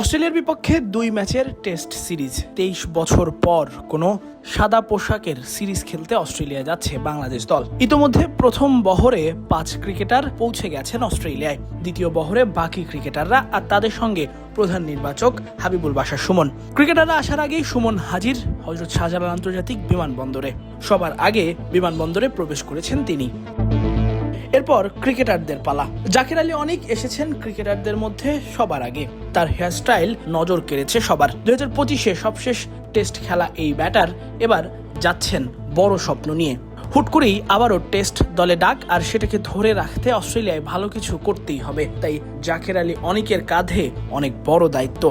অস্ট্রেলিয়ার বিপক্ষে 2 ম্যাচের টেস্ট সিরিজ। 23 বছর পর কোনো সাদা পোশাকের সিরিজ খেলতে অস্ট্রেলিয়া যাচ্ছে বাংলাদেশ দল। ইতোমধ্যে প্রথম বহরে 5 ক্রিকেটার পৌঁছে গেছেন অস্ট্রেলিয়ায়, দ্বিতীয় বহরে বাকি ক্রিকেটাররা আর তাদের সঙ্গে প্রধান নির্বাচক হাবিবুল বাশার সুমন। ক্রিকেটাররা আসার আগেই সুমন হাজির হযরত শাহজালাল আন্তর্জাতিক বিমানবন্দরে। সবার আগে বিমানবন্দরে প্রবেশ করেছেন তিনি। এরপর ক্রিকেটারদের পালা। জাকির আলী অনিক এসেছেন ক্রিকেটারদের মধ্যে সবার আগে। তার হেয়ারস্টাইল নজর কেড়েছে সবার। 2025-এ সবশেষ টেস্ট খেলা এই ব্যাটার এবার যাচ্ছেন বড় স্বপ্ন নিয়ে। হুট করেই আবারও টেস্ট দলে ডাক, আর সেটাকে ধরে রাখতে অস্ট্রেলিয়ায় ভালো কিছু করতেই হবে। তাই জাকির আলী অনিকের কাঁধে অনেক বড় দায়িত্ব।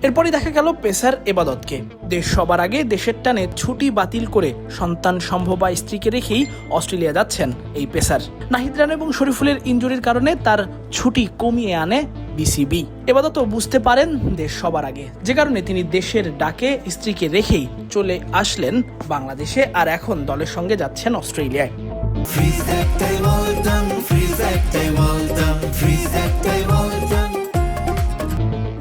এরপরই দেখা গেল পেসার এবাদতকে। দেশ সবার আগে দেশের টানে ছুটি বাতিল করে সন্তান সম্ভবা স্ত্রীকে রেখেই অস্ট্রেলিয়া যাচ্ছেন এই পেসার। নাহিদ রানা এবং শরীফুলের ইনজুরির কারণে তার ছুটি কমিয়ে আনে বিসিবি। এবাদত বুঝতে পারেন দেশ সবার আগে, যে কারণে তিনি দেশের ডাকে স্ত্রীকে রেখেই চলে আসলেন বাংলাদেশে, আর এখন দলের সঙ্গে যাচ্ছেন অস্ট্রেলিয়ায়।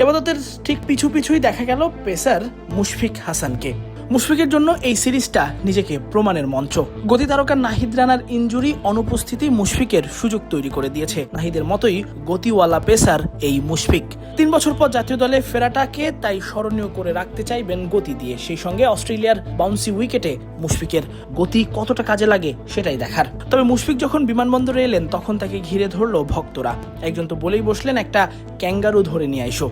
এবাদতের ঠিক পিছুই দেখা গেল পেসার মুশফিক হাসানকে। মুশফিকের জন্য এই সিরিজটা নিজেকে প্রমাণের মঞ্চ। গতি তারকা নাহিদ রানার ইনজুরি অনুপস্থিতি মুশফিকের সুযোগ তৈরি করে দিয়েছে। নাহিদের মতোই গতিওয়ালা পেসার এই মুশফিক। 3 বছর পর জাতীয় দলে ফেরাটাকে তাই স্মরণীয় করে রাখতে চাইবেন গতি দিয়ে। সেই সঙ্গে অস্ট্রেলিয়ার বাউন্সি উইকেটে মুশফিকের গতি কতটা কাজে লাগে সেটাই দেখার। তবে মুশফিক যখন বিমানবন্দরে এলেন তখন তাকে ঘিরে ধরলো ভক্তরা। একজন তো বলেই বসলেন, একটা ক্যাঙ্গারু ধরে নিয়ে আইসো।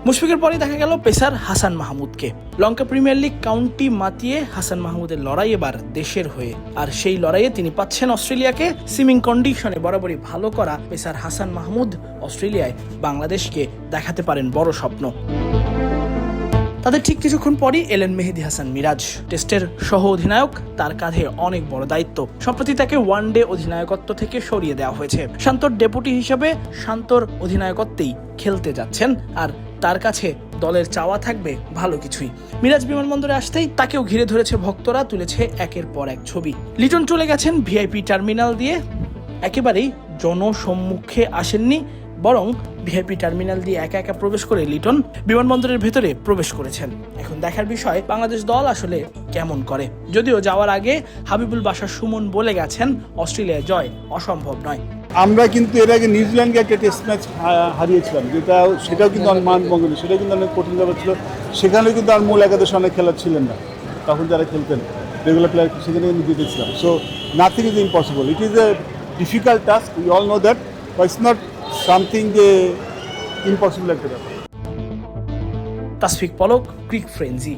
মুশফিকের পরে দেখা গেল পেসার হাসান মাহমুদকে। লঙ্কা প্রিমিয়ার লিগ কাউন্টি মাতিয়ে হাসান মাহমুদের লড়াই এবার দেশের হয়ে, আর সেই লড়াইয়ে তিনি পাচ্ছেন অস্ট্রেলিয়াকে। সুইমিং কন্ডিশনে বরাবরই ভালো করা পেসার হাসান মাহমুদ অস্ট্রেলিয়ায় বাংলাদেশকে দেখাতে পারেন বড় স্বপ্ন। তাদের ঠিক কিছুক্ষণ পরই এলেন মেহেদী হাসান মিরাজ, টেস্টের সহ অধিনায়ক। তার কাঁধে অনেক বড় দায়িত্ব। সম্প্রতি তাকে ওয়ানডে অধিনায়কত্ব থেকে সরিয়ে দেওয়া হয়েছে। শান্তর ডেপুটি হিসেবে শান্তর অধিনায়কত্বেই খেলতে যাচ্ছেন, আর তার কাছে দলের চাওয়া থাকবে ভালো কিছুই। মিরাজ বিমানবন্দরে আসতেই তাকেও ঘিরে ধরেছে ভক্তরা, তুলেছে একের পর এক ছবি। লিটন চলে গেছেন ভিআইপি টার্মিনাল দিয়ে। একেবারেই জনসম্মুখে আসেননি, বরং ভিআইপি টার্মিনাল দিয়ে একা একা প্রবেশ করে লিটন বিমানবন্দরের ভেতরে প্রবেশ করেছেন। এখন দেখার বিষয় বাংলাদেশ দল আসলে কেমন করে। যদিও যাওয়ার আগে হাবিবুল বাশার সুমন বলে গেছেন, অস্ট্রেলিয়া জয় অসম্ভব নয়। আমরা কিন্তু এর আগে নিউজিল্যান্ডকে একটা টেস্ট ম্যাচ হারিয়েছিলাম, সেটাও কিন্তু অনেক মানভঙ্গ, সেটাও কিন্তু অনেক কঠিন ব্যাপার ছিল। সেখানেও কিন্তু আর মূল একাদশে অনেক খেলার ছিলেন না, তখন যারা খেলতেন রেগুলার প্লেয়ার, সেখানে কিন্তু জিতেছিলাম। So nothing is impossible, it is a difficult task, we all know that, but it's not something যে ইম্পসিবল একটা ব্যাপার। Tasfiq Polok, Crick frenzy.